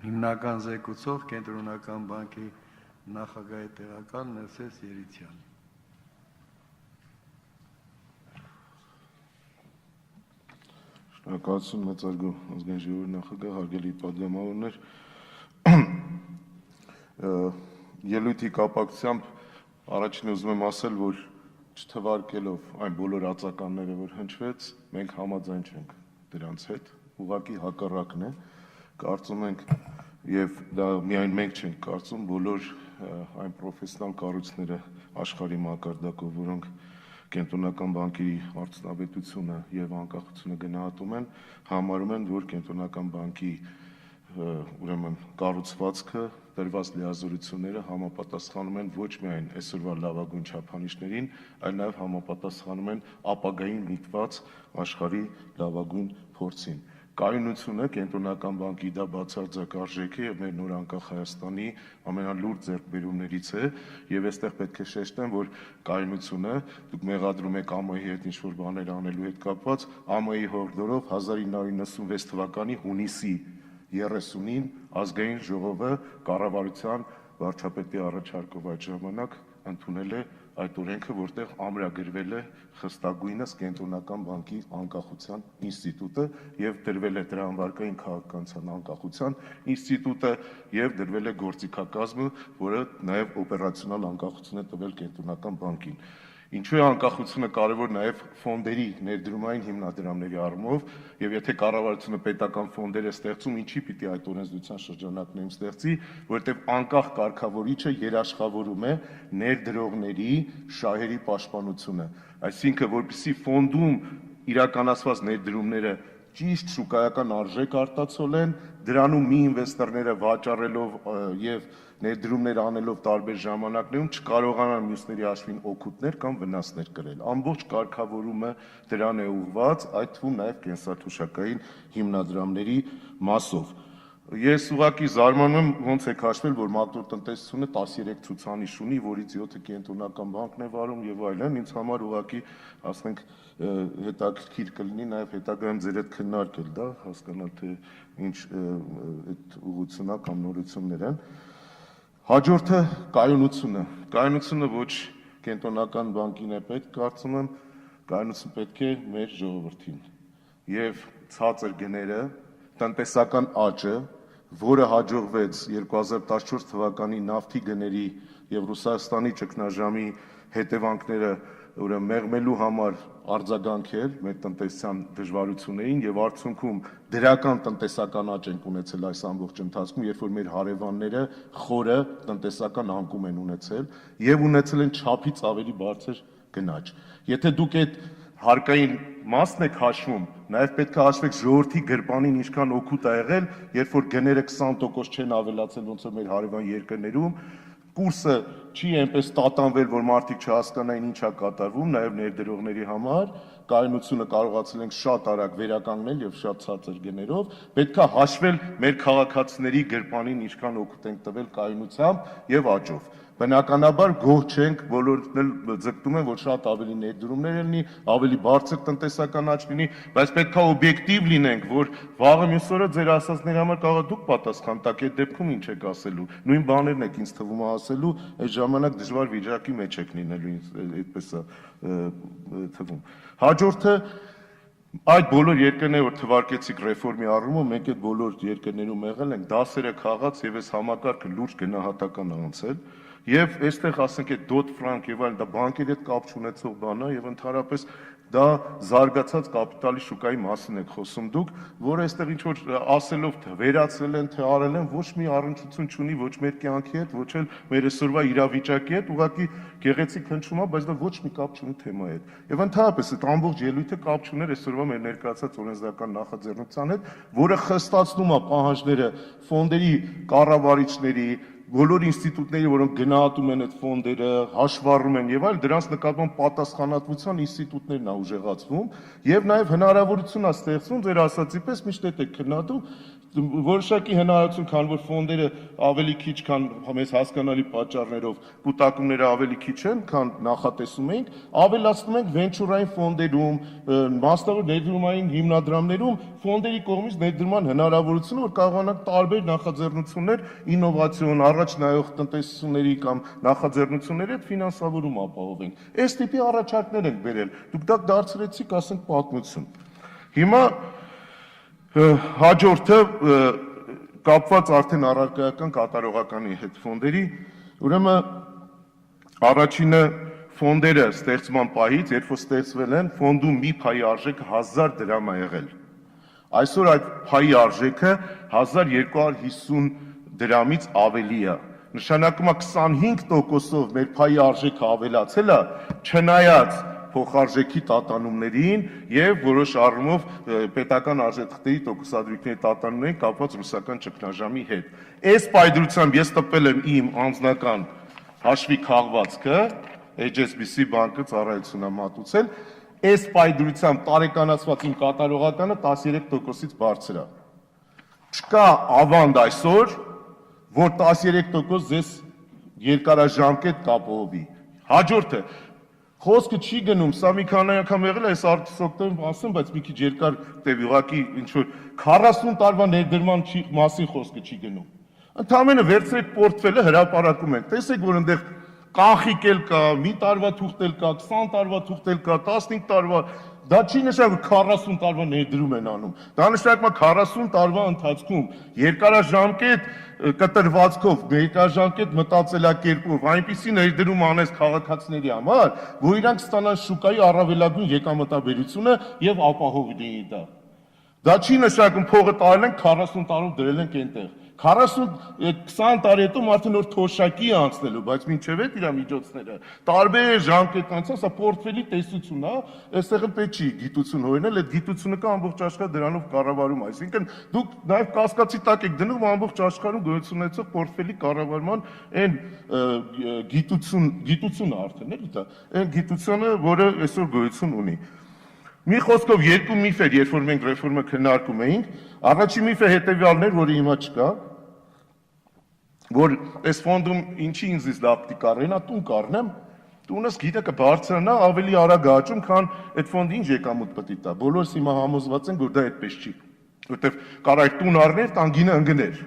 Հիմնական զեկուցող Կենտրոնական բանկի նախագահի տեղակալ Ներսես Երիցյան։ Շնորհակալություն մեծարգո ազգային ժողովի նախագահ, հարգելի պատգամավորներ։ Ելույթի կապակցությամբ առաջին ուզում եմ ասել, որ չթվարկելով այն բոլոր ածականները, որ հնչվեց, մենք համաձայն չենք դրանց հետ, ուղղակի հակառակն է, կարծում ենք եւ դա միայն մենք չենք կարծում, բոլոր այն պրոֆեսիոնալ կառույցները աշխարհի մակարդակով, որոնք Կենտրոնական բանկի արդյունավետությունը եւ անկախությունը գնահատում են, համարում են, որ Կենտրոնական բանկի ուրեմն կառուցվածքը, տրված լիազորությունները համապատասխանում են ոչ միայն այսօրվա լավագույն չափանիշներին, այլ նաեւ համապատասխանում են ապագային միտված աշխարհի լավագույն փորձին։ Կայունությունը Կենտրոնական բանկի դա բացարձակ արժեք է եւ մեր նոր անկախ Հայաստանի ամենալուրջ ձեռքբերումներից է եւ այստեղ պետք է շեշտեմ, որ կայունությունը դուք մեղադրում եք ԱՄՀ-ի հետ ինչ-որ բաներ անելու հետ կապված, ԱՄՀ-ի հորդորով 1996 թվականի հունիսի 30-ին ազգային ժողովը կառավարության վարչապետի առաջարկով այդ ժամանակ ընդունել է այդ օրենքը, որտեղ ամրագրվել է խստագույնս Կենտրոնական բանկի անկախության ինստիտուտը եւ դրվել է դրամվարկային քաղաքականության անկախության ինստիտուտը եւ դրվել է գործիքակազմը, որը նաեւ օպերացիոնալ անկախություն է տվել Կենտրոնական բանկին։ Ինչու է անկախությունը կարևոր նաև ֆոնդերի ներդրումային հիմնադրամների առումով եւ եթե կառավարությունը պետական ֆոնդեր է ստեղծում, ինչի պիտի այդ օրենսդրության շրջանակներում ստեղծի, որովհետեւ անկախ կարգավորիչը երաշխավորում է ներդրողների շահերի պաշտպանությունը, այսինքն որպեսզի ֆոնդում իրականացված ներդրումները ճիշտ շուկայական արժեք արտացոլեն, դրանում մի ինվեստորները վաճառելով եւ ներդրումներ անելով տարբեր ժամանակներում չկարողանան մյուսների հաշվին օգուտներ կամ վնասներ կրել։ Ամբողջ կարգավորումը դրան է ուղղված, այդ թվում նաև կենսաթոշակային հիմնադրամների մասով։ Ես ուղղակի զարմանում եմ, ոնց է հաշվել, որ մակրոտնտեսությունը 13 ցուցանիշ ունի, որից 7-ը Կենտրոնական բանկն է վարում եւ այլն, ինձ համար ուղղակի, ասենք, հետաքրքիր կլինի նաև հետագայում ձեր հետ քննարկել դա, հասկանալ թե ինչ այդ ուղղությունա կամ նորություններ են։ Հաջորդը կայունությունը ոչ Կենտրոնական բանկին է պետք, կարծում եմ, կայունություն պետք է մեր ժողովրդին եւ ցածր գները, տնտեսական աճը, որը հաջողվեց 2014 թվականի նավթի գների եւ Ռուսաստանի ճգնաժամի հետևանքները ուրեմն մեղմելու համար արձագանքել մեր տնտեսության դժվարություններին եւ արդյունքում դրական տնտեսական աճ ենք ունեցել այս ամբողջ ընթացքում, երբ որ մեր հարևանները խորը տնտեսական անկում են ունեցել եւ ունեցել են չափից ավելի բարձր գնաճ։ Եթե դուք այդ հարկային մասն եք հաշվում, նաև պետք է հաշվեք ժողովրդի գրպանին ինչքան օգուտ ա եղել, երբ որ գները 20% չեն ավելացել ոնց որ մեր հարևան երկրներում, կուրսը չի այնպես տատանվել, որ մարդիկ չհասկանային ինչ է կատարվում, նաև ներդրողների համար, կայունությունը կարողացել ենք շատ արագ վերականգնել եւ շատ ցածր գներով, պետք է հաշվել մեր քաղաքացիների գրպանին ինչքան օգուտ ենք տվել կայունությամբ եւ աճով։ Բնականաբար գոհ չենք, բոլորն էլ ձգտում են, որ շատ ավելի ներդրումներ լինի, ավելի բարձր տնտեսական աճ լինի, բայց պետք է օբյեկտիվ լինենք, որ վաղը մյուս օրը ձեր ասածների համար կարող դուք պատասխան տաք, այդ դեպքում ինչ եք ասելու։ Նույն բաներն եք ինձ թվում է ասելու, այդ ժամանակ դժվար վիճակի մեջ եք լինելու, այդպես է թվում։ Հաջորդը այդ բոլոր երկրները, որ թվարկեցիք ռեֆորմի առումով, մենք այդ բոլոր երկրներում եղել ենք, դասերը քաղած եւ այս համակարգը լուրջ գնահատական է անցել։ Եվ այստեղ ասենք այդ Dodd-Frank եւ այլն դա բանկերի հետ կապ չունեցող բան է եւ ընդհանրապես դա զարգացած կապիտալի շուկայի մասին եք խոսում դուք, որը այստեղ ինչ որ ասելով թե վերացրել են, թե արել են, ոչ մի առնչություն չունի ոչ մեր կյանքի հետ, ոչ էլ մեր այսօրվա իրավիճակի հետ, ուղղակի գեղեցիկ հնչում է, բայց դա ոչ մի կապ չունի թեմայի հետ։ Եվ ընդհանրապես այդ ամբողջ ելույթը կապ չուներ այսօրվա մեր ներկայացած օրենսդրական նախաձեռնության հետ, որը խստացնում է պահանջները ֆոնդերի կառավարիչների, բոլոր ինստիտուտների, որոնք գնահատում են այդ ֆոնդերը, հաշվառում են եւ այլ, դրանց նկատմամբ պատասխանատվության ինստիտուտներն է ուժեղացվում եւ նաեւ հնարավորություն է ստեղծվում ձեր ասացի պես միշտ այդ է քննադու որոշակի հնարավորություն, քան որ ֆոնդերը ավելի քիչ, քան մեզ հասկանալի պատճառներով կուտակումները ավելի քիչ են, քան նախատեսում էինք, ավելացնում ենք վենչուրային ֆոնդերում, մասնավոր ներդրումային հիմնադրամներում ֆոնդերի կողմից ներդրման հնարավորությունը, որ կարողանանք տարբեր նախաձեռնություններ, ինովացիոն, առաջ նայող տնտեսությունների կամ նախաձեռնությունների հետ ֆինանսավորում ապահովենք։ Այս տիպի առաջարկներ ենք բերել։ Դուք դա դարձրեցիք, ասենք, պատմություն։ Հիմա հաջորդը կապված արդեն առարկայական կատարողականի հետ ֆոնդերի, ուրեմն առաջինը ֆոնդերը ստեղծման պահից, երբ որ ստեղծվել են, ֆոնդում մի փայի արժեքը 1000 դրամ է եղել։ Այսօր այդ փայի արժեքը 1250 դրամից ավելի է։ Նշանակում է 25%-ով մեր փայի արժեքը ավելացել է, չնայած փոխարժեքի տատանումներին եւ որոշ առումով պետական արժեթղթերի տոկոսադրույքների տատանումներին կապված ռուսական ճգնաժամի հետ։ Այս պայծրությամբ ես տպել եմ իմ անձնական հաշվի քաղվածքը, HSBC բանկը ծառայություն է մատուցել, այս պայծրությամբ տարեկանացված իմ կատարողականը 13%-ից բարձր է։ Չկա ավանդ այսօր, որ 13% ձեզ երկարաժամկետ կապահովի։ Հաջորդը խոսքը չի գնում, սա մի քանի անգամ եղել է, այս արտիսոկտորում ասեմ, բայց մի քիչ երկար տեւ ուղղակի ինչ որ 40 տարվա ներդրման մասին խոսքը չի գնում։ Ընդհանրապես վերցրեք պորտֆելը հրապարակում ենք, տեսեք, որ այնտեղ կանխիկ էլ կա, մի տարվա թուղթ էլ կա, 20 տարվա թուղթ էլ կա, 15 տարվա, դա չի նշանակում 40 տարվա ներդրում են անում։ Դա նշանակում է 40 տարվա ընթացքում երկարաժամկետ կտրվածքով, երկարաժամկետ մտածելակերպով, այնպիսի ներդրում անես քաղաքացիների համար, որ իրանք ստանան շուկայի առավելագույն եկամտաբերությունը եւ ապահով լինի դա։ Դա չի նշանակում փողը տարել են 40 տարով դրել ենք այնտեղ։ 40-20 տարի հետո մարդը նոր թոշակի է անցնելու, բայց մինչև այդ իր միջոցները տարբեր ժամկետ անցած, սա պորտֆելի տեսություն է, այստեղ էլ պետք չի գիտություն հորինել, այդ գիտությունը կա ամբողջ աշխարհ դրանով կառավարում, այսինքն դուք նաև կասկածի տակ եք դնում ամբողջ աշխարհում գոյություն ունեցող պորտֆելի կառավարման այն գիտությունը արդեն էլի դա, այն գիտությունը, որը այսօր գոյություն ունի։ Մի խոսքով երկու միֆ էր, երբ որ մենք ռեֆորմը քննարկում էինք, առաջին միֆը հետևյալն էր, որը հիմա չկա, որ այս ֆոնդում ինչի ինձ լավ պիտի կառնա, տուն կառնեմ, տունս գիտե կբարձրանա ավելի արագ աճում, քան այդ ֆոնդը ինչ եկամուտ պետք է տա։ Բոլորս հիմա համոզված են, որ դա այդպես չի, որտեվ կարող է տուն առներ, տան գինը ընկներ։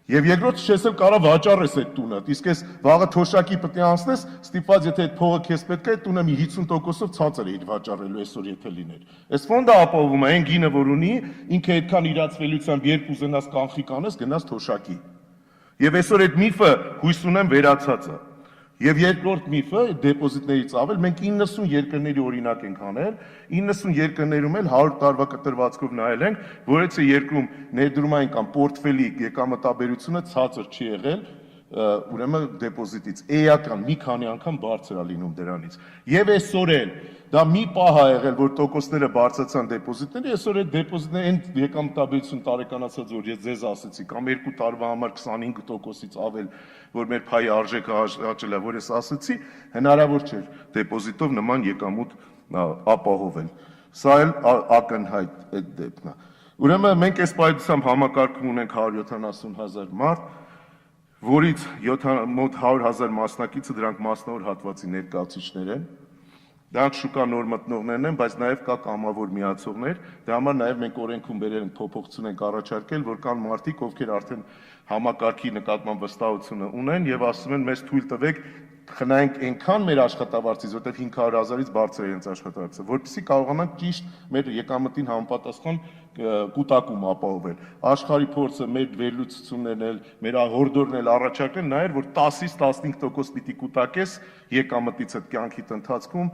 Եվ երկրորդ չես էլ կարող վաճառես այդ տունը, իսկ այս վաղը թոշակի պետք է անցնես, ստիպված եթե այդ փողը քեզ պետք է, այդ տունը մի 50%-ով ցածր է իր վաճառելու այսօր եթե լիներ։ Այս ֆոնդը ապահովում է այն գինը, որ ունի, ինքը այդքան իրացվելիությամբ երբ ուզենաս կանխիկ անես, գնաս թոշակի։ Եվ այսօր այդ միֆը հույս ունեմ վերացած է։ Եվ երկրորդ միֆը դեպոզիտներից ավել, մենք 90 երկրների օրինակ ենք անել, 90 երկրներում էլ 100 տարվա կտրվածքով նայել ենք, որ այդ երկրում ներդրումային կամ պորտֆելի եկամտաբերությունը ցածր չի եղել, ուրեմն դեպոզիտից էական մի քանի անգամ բարձր է լինում դրանից։ Եվ այսօր էլ դա մի պահ է եղել, որ տոկոսները բարձրացան դեպոզիտների, այսօր այդ դեպոզիտները այն եկամտաբերություն տարեկանացած, որ ես ձեզ ասեցի, կամ 2 տարվա համար 25%-ից ավել, որ մեր փայի արժեքը աճել է, որ ես ասեցի, հնարավոր չէր դեպոզիտով նման եկամուտ ապահովել։ Սա էլ ակնհայտ այդ դեպքն է։ Ուրեմն մենք այս պայծրությամբ համակարգում ունենք 170,000 մարդ, որից մոտ 100,000 մասնակիցը դրանք մասնավոր հատվածի ներկայացուցիչներ են։ Դրանք շուկա նոր մտնողներն են, բայց նաև կա կամավոր միացողներ։ Դրա համար նաև մենք օրենքում բերել ենք փոփոխություն ենք առաջարկել, որ կան մարդիկ, ովքեր արդեն համակարգի նկատմամբ վստահությունը ունեն եւ ասում են մեզ թույլ տվեք խնայենք այնքան մեր աշխատավարձից, որտեղ 500,000-ից բարձր է իրենց աշխատավարձը, որպեսզի կարողանանք ճիշտ մեր եկամտին համապատասխան կուտակում ապահովել։ Աշխարհի փորձը մեր վերլուծություններն էլ, մեր հորդորներն էլ առաջարկել նայել, որ 10-ից 15% պիտի կուտակես եկամտից այդ կյանքիդ ընթացքում,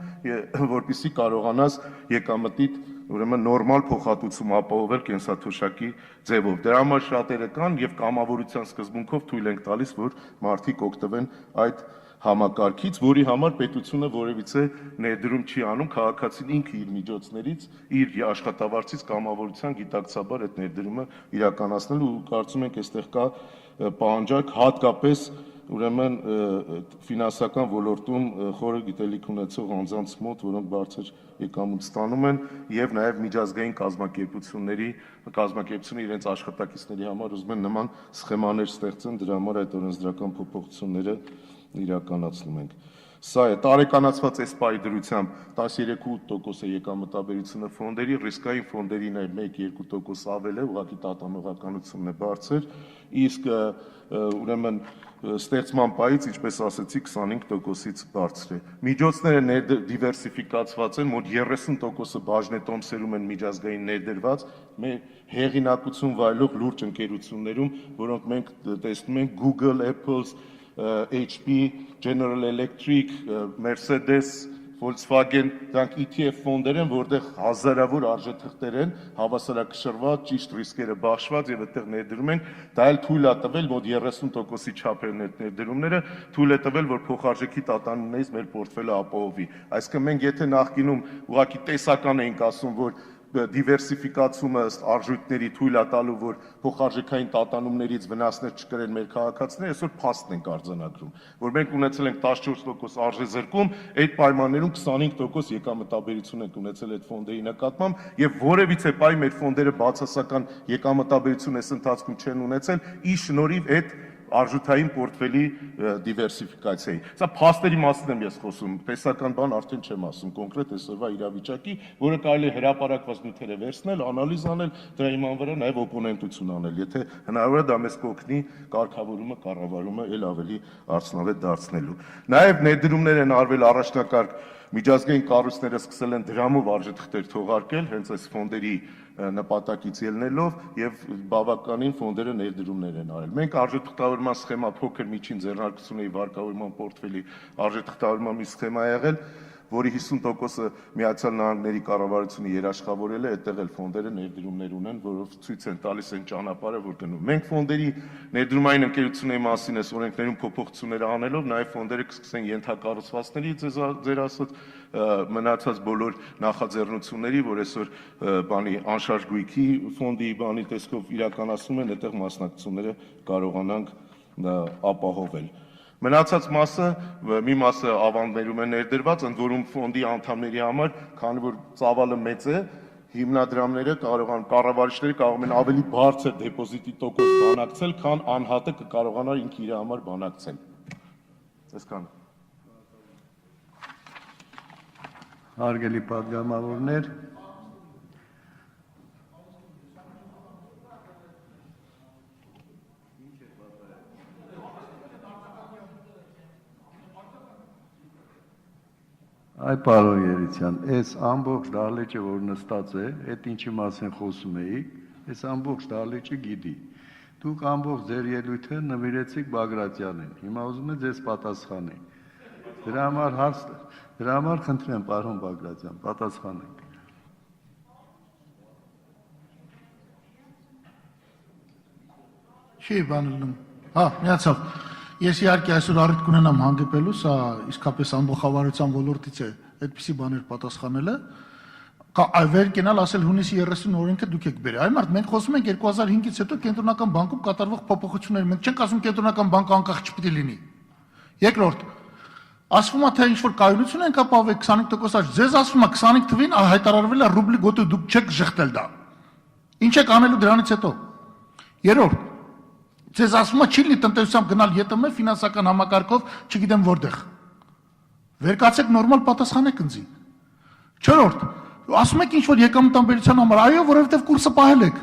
որպեսզի կարողանաս եկամտիդ ուրեմն նորմալ փոխհատուցում ապահովել կենսաթոշակի ձևով։ Դրա համար շատերը կան եւ կամավորության սկզբունքով թույլ ենք տալիս, որ մարդիկ օգտվեն այդ համակարգից, որի համար պետությունը որևիցե ներդրում չի անում, քաղաքացին ինքը իր միջոցներից, իր աշխատավարձից կամավորության գիտակցաբար այդ ներդրումը իրականացնել ու կարծում ենք այստեղ կա պահանջարկ հատկապես ուրեմն ֆինանսական ոլորտում խորը գիտելիք ունեցող անձանց մոտ, որոնք բարձր եկամուտ ստանում են եւ նաեւ միջազգային կազմակերպությունների իրենց աշխատակիցների համար ուզում են նման սխեմաներ ստեղծեն, դրա համար այդ օրենսդրական փոփոխությունները իրականացնում ենք։ Սա է տարեկանացված այս պայի դրությամբ 13.8% է եկամտաբերությունը ֆոնդերի, ռիսկային ֆոնդերին է 1-2% ավել է, ուղղակի տատանողականությունն է բարձր, իսկ ուրեմն ստեղծման պայից, ինչպես ասեցի, 25%-ից բարձր է։ Միջոցները դիվերսիֆիկացված են, մոտ 30%-ը բաժնետոմսերում են միջազգային ներդրված, մեր հեղինակություն վայելող լուրջ ընկերություններում, որոնք մենք տեսնում ենք Google, Apple, HP, General Electric, Mercedes, Volkswagen, դրանք ETF ֆոնդեր են, որտեղ հազարավոր արժեթղթեր են, հավասարակշռված, ճիշտ ռիսկերը բաշխված եւ այդտեղ ներդրում են, դա էլ թույլ է տվել մոտ 30%-ի չափերն այդ ներդրումները, թույլ է տվել, որ փոխարժեքի տատանումներից մեր պորտֆելը ապահովի։ Այսինքն մենք եթե նախկինում ուղղակի տեսական էինք ասում, որ դիվերսիֆիկացումը ըստ արժույթների թույլ է տալու, որ փոխարժեքային տատանումներից վնասներ չկրեն մեր քաղաքացիները, այսօր փաստն ենք արձանագրում, որ մենք ունեցել ենք 14% արժեզրկում, այդ պայմաններում 25% եկամտաբերություն ենք ունեցել այդ ֆոնդերի նկատմամբ եւ որևիցե պայ մեր ֆոնդերը բացասական եկամտաբերություն այս ընթացքում չեն ունեցել, ի շնորհիվ այդ արժութային պորտֆելի դիվերսիֆիկացիայի։ Սա փաստերի մասին եմ ես խոսում, տեսական բան արդեն չեմ ասում, կոնկրետ այսօրվա իրավիճակի, որը կարելի է հրապարակված նյութերը վերցնել, անալիզ անել, դրա հիման վրա նաև օպոնենտություն անել, եթե հնարավոր է դա մեզ կօգնի կարգավորումը, կառավարումը ել ավելի արդյունավետ դարձնելու։ Նաև ներդրումներ են արվել առաջնակարգ միջազգային կառույցները սկսել են դրամով արժեթղթեր թողարկել, հենց այս ֆոնդերի նպատակից ելնելով եւ բավականին ֆոնդերը ներդրումներ են արել։ Մենք արժեթղթավորման սխեմա փոքր միջին ձեռնարկությունների վարկավորման պորտֆելի արժեթղթավորման մի սխեմա ա եղել, որի 50%-ը Միացյալ Նահանգների կառավարությունը երաշխավորել է, այդտեղ էլ ֆոնդերը ներդրումներ ունեն, որով ցույց են տալիս այն ճանապարհը, որ գնում։ Մենք ֆոնդերի ներդրումային ընկերությունների մասին այս օրենքներում փոփոխություններ անելով, նաև ֆոնդերը կսկսեն ենթակառուցվածքների ձեր ասած մնացած բոլոր նախաձեռնությունների, որ այսօր բանի անշարժ գույքի ֆոնդի բանի տեսքով իրականացնում են, այդտեղ մասնակցությունները կարողանանք ապահովել։ Մնացած մասը, մի մասը ավանդներում է ներդրված, ընդ որում ֆոնդի անդամների համար, քանի որ ծավալը մեծ է, հիմնադրամները կառավարիչները կարող են ավելի բարձր դեպոզիտի տոկոս բանակցել, քան անհատը կկարողանա ինքը իր համար բանակցել։ Այսքանը։ Հարգելի պատգամավորներ, այ պարոն Երիցյան, այս ամբողջ դահլիճը, որ նստած է, այդ ինչի մասին խոսում էիք, այս ամբողջ դահլիճը գիտի։ Դուք ամբողջ ձեր ելույթը նվիրեցիք Բագրատյանին, հիմա ուզում եմ ձեզ պատասխանի։ Դրա համար խնդրեմ, պարոն Բագրատյան, պատասխանեք։ Չի բանալնում։ Հա, միացավ։ Ես իհարկե այսօր առիթ կունենամ հանդիպելու, սա իսկապես ամբողջավարության ոլորտից է այդպիսի բաներ պատասխանելը, վեր կենալ ասել հունիսի 30 օրենքը դուք եք բերել։ Այ մարդ, մենք խոսում ենք 2005-ից հետո կենտրոնական բանկում կատարվող փոփոխություններ, մենք չենք ասում կենտրոնական բանկը անկախ չպիտի լինի։ Երկրորդ, ասվում է թե ինչ-որ կայունություն ենք ապահովել 25% աճ, ձեզ ասվում է 25 թվին հայտարարվել է ռուբլի գոտի, դուք չեք շղթել դա։ Ինչ եք անելու դրանից հետո։ Երրորդ, ձեզ ասվում է չի լինի տնտեսությամբ գնալ ԵՏՄ ֆինանսական համակարգով, չգիտեմ որտեղ։ Վերկացեք նորմալ պատասխանեք ինձ։ Չորրորդ, ասում եք ինչ որ եկամտաբերության համար, այո, որովհետև կուրսը պահել եք։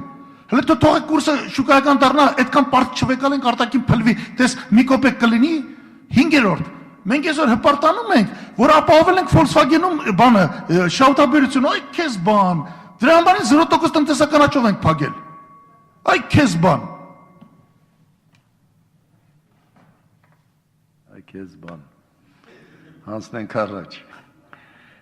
Հələ դու թողեք կուրսը շուկայական դառնա, այդքան պարտ չվեկալ ենք արտաքին փլվի, տես մի կոպեկ կլինի։ 5-րդ, մենք այսօր հպարտանում ենք, որ ապահովել ենք Volkswagen-ում բանը, շահութաբերություն, այ քեզ բան։ Դրա համար 0% տնտեսական աճով ենք փակել։ Այ քեզ բան։ Այ քեզ բան։ Հանցնենք առաջ։